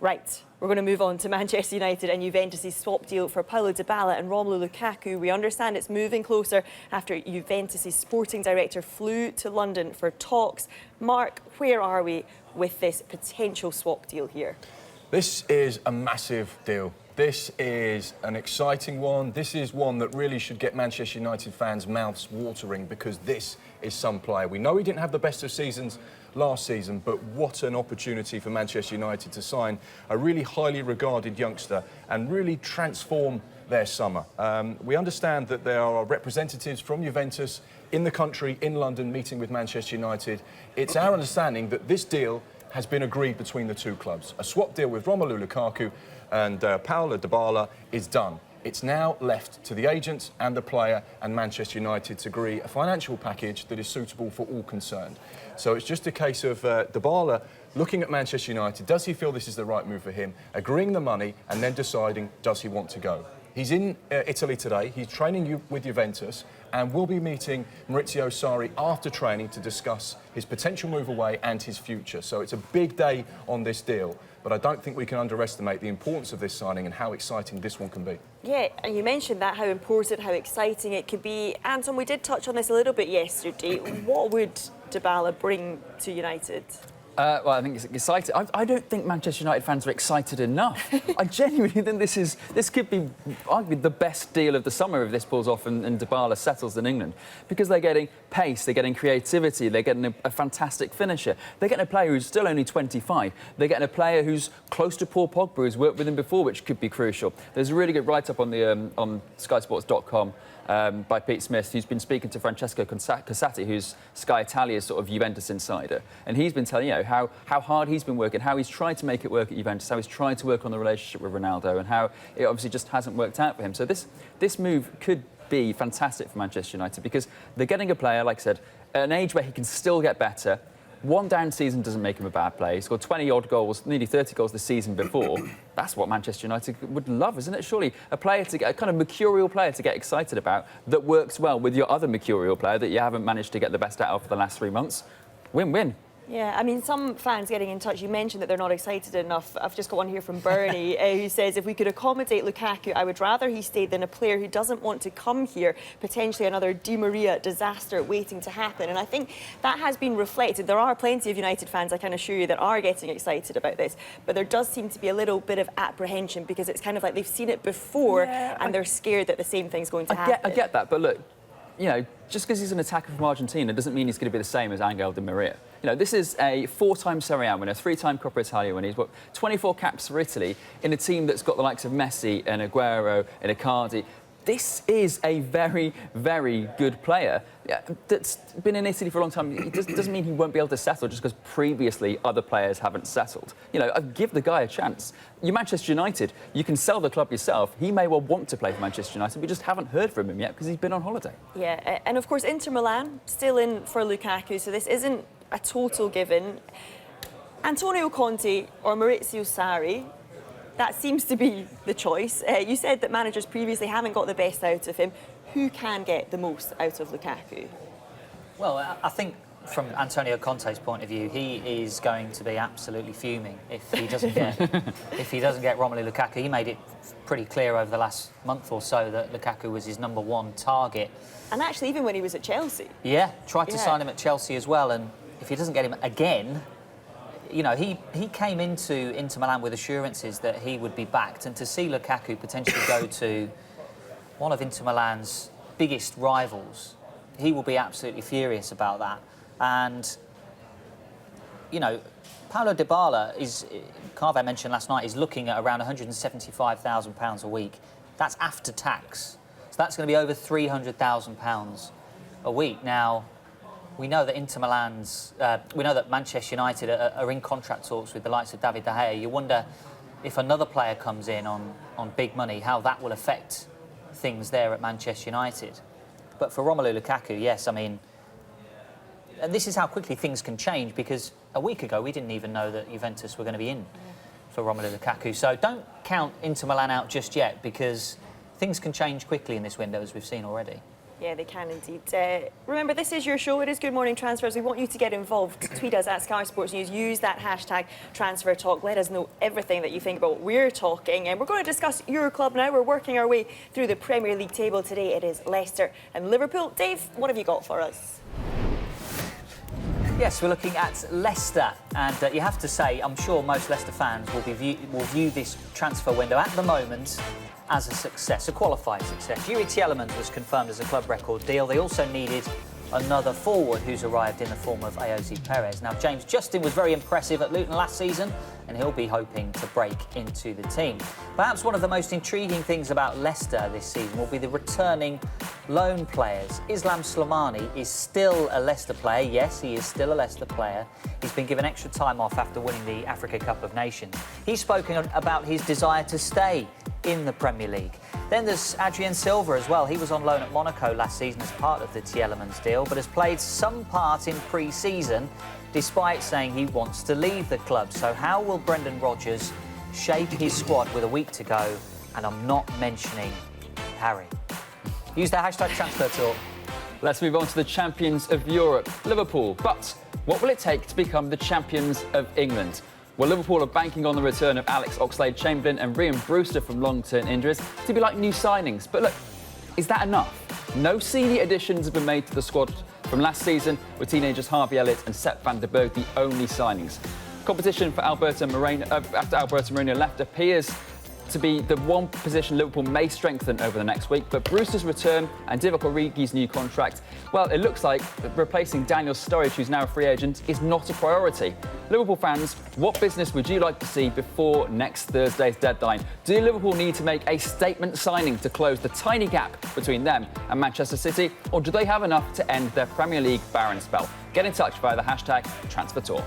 Right, we're going to move on to Manchester United and Juventus' swap deal for Paulo Dybala and Romelu Lukaku. We understand it's moving closer after Juventus' sporting director flew to London for talks. Mark, where are we with this potential swap deal here? This is a massive deal. This is an exciting one. This is one that really should get Manchester United fans' mouths watering, because this is some player. We know he didn't have the best of seasons last season, but what an opportunity for Manchester United to sign a really highly regarded youngster and really transform their summer. We understand that there are representatives from Juventus in the country, in London, meeting with Manchester United. It's our understanding that this deal has been agreed between the two clubs. A swap deal with Romelu Lukaku and Paulo Dybala is done. It's now left to the agent and the player and Manchester United to agree a financial package that is suitable for all concerned. So it's just a case of Dybala looking at Manchester United. Does he feel this is the right move for him? Agreeing the money and then deciding, does he want to go? He's in Italy today. He's training with Juventus and will be meeting Maurizio Sarri after training to discuss his potential move away and his future. So it's a big day on this deal, but I don't think we can underestimate the importance of this signing and how exciting this one can be. Yeah, and you mentioned that, how important, how exciting it could be. Anton, we did touch on this a little bit yesterday. What would Dybala bring to United? Well, I think it's exciting. I don't think Manchester United fans are excited enough. I genuinely think this could be arguably the best deal of the summer if this pulls off and Dybala settles in England, because they're getting pace, they're getting creativity, they're getting a fantastic finisher. They're getting a player who's still only 25. They're getting a player who's close to Paul Pogba, who's worked with him before, which could be crucial. There's a really good write-up on the on SkySports.com by Pete Smith, who's been speaking to Francesco Casati, who's Sky Italia's sort of Juventus insider, and he's been telling how hard he's been working, how he's tried to make it work at Juventus, how he's tried to work on the relationship with Ronaldo, and how it obviously just hasn't worked out for him. So this move could be fantastic for Manchester United, because they're getting a player, like I said, at an age where he can still get better. One down season doesn't make him a bad player. He scored 20-odd goals, nearly 30 goals the season before. That's what Manchester United would love, isn't it? Surely a player to get, a kind of mercurial player to get excited about that works well with your other mercurial player that you haven't managed to get the best out of for the last 3 months. Win-win. Yeah, I mean, some fans getting in touch, you mentioned that they're not excited enough. I've just got one here from Bernie who says, if we could accommodate Lukaku, I would rather he stayed than a player who doesn't want to come here, potentially another Di Maria disaster waiting to happen. And I think that has been reflected. There are plenty of United fans, I can assure you, that are getting excited about this, but there does seem to be a little bit of apprehension, because it's kind of like they've seen it before and they're scared that the same thing's going to happen. I get that, but look, you know, just because he's an attacker from Argentina doesn't mean he's going to be the same as Angel Di Maria. You know, this is a 4-time Serie A winner, 3-time Coppa Italia winner. He's got 24 caps for Italy in a team that's got the likes of Messi and Aguero and Icardi. This is a very, very good player that's been in Italy for a long time. It doesn't mean he won't be able to settle just because previously other players haven't settled. You know, give the guy a chance. You're Manchester United. You can sell the club yourself. He may well want to play for Manchester United. We just haven't heard from him yet because he's been on holiday. Yeah, and of course Inter Milan still in for Lukaku, so this isn't a total given. Antonio Conte or Maurizio Sarri, that seems to be the choice. You said that managers previously haven't got the best out of him. Who can get the most out of Lukaku? Well, I think from Antonio Conte's point of view, he is going to be absolutely fuming if he doesn't get Romelu Lukaku. He made it pretty clear over the last month or so that Lukaku was his #1 target. And actually, even when he was at Chelsea. Yeah, tried to sign him at Chelsea as well, and if he doesn't get him again, you know, he came into Inter Milan with assurances that he would be backed, and to see Lukaku potentially go to one of Inter Milan's biggest rivals, he will be absolutely furious about that. And, you know, Paulo Dybala is, Carve mentioned last night, is looking at around £175,000 a week. That's after tax. So that's going to be over £300,000 a week. Now, we know that we know that Manchester United are in contract talks with the likes of David De Gea. You wonder if another player comes in on big money, how that will affect things there at Manchester United. But for Romelu Lukaku, yes, I mean, and this is how quickly things can change, because a week ago we didn't even know that Juventus were going to be in for Romelu Lukaku. So don't count Inter Milan out just yet, because things can change quickly in this window, as we've seen already. Yeah, they can indeed. Remember, this is your show. It is Good Morning Transfers. We want you to get involved. Tweet us at Sky Sports News. Use that hashtag Transfer Talk. Let us know everything that you think about what we're talking. And we're going to discuss your club now. We're working our way through the Premier League table today. It is Leicester and Liverpool. Dave, what have you got for us? Yes, we're looking at Leicester, and you have to say, I'm sure most Leicester fans will view this transfer window at the moment as a success, a qualified success. Yuri Tielemans was confirmed as a club record deal. They also needed another forward who's arrived in the form of Ayoze Perez. Now, James Justin was very impressive at Luton last season, and he'll be hoping to break into the team. Perhaps one of the most intriguing things about Leicester this season will be the returning loan players. Islam Slimani is still a Leicester player. Yes, he is still a Leicester player. He's been given extra time off after winning the Africa Cup of Nations. He's spoken about his desire to stay in the Premier League. Then there's Adrien Silva as well. He was on loan at Monaco last season as part of the Tielemans deal, but has played some part in pre-season, despite saying he wants to leave the club. So how will Brendan Rodgers shape his squad with a week to go? And I'm not mentioning Harry. Use the hashtag Transfer Talk. Let's move on to the champions of Europe, Liverpool. But what will it take to become the champions of England? Well, Liverpool are banking on the return of Alex Oxlade-Chamberlain and Ryan Brewster from long-term injuries to be like new signings. But look, is that enough? No senior additions have been made to the squad from last season, with teenagers Harvey Elliott and Sepp van der Berg the only signings. Competition for Alberto Moreno, after Alberto Moreno left, appears to be the one position Liverpool may strengthen over the next week, but Brewster's return and Divock Origi's new contract, well, it looks like replacing Daniel Sturridge, who's now a free agent, is not a priority. Liverpool fans, what business would you like to see before next Thursday's deadline? Do Liverpool need to make a statement signing to close the tiny gap between them and Manchester City, or do they have enough to end their Premier League barren spell? Get in touch via the hashtag TransferTalk.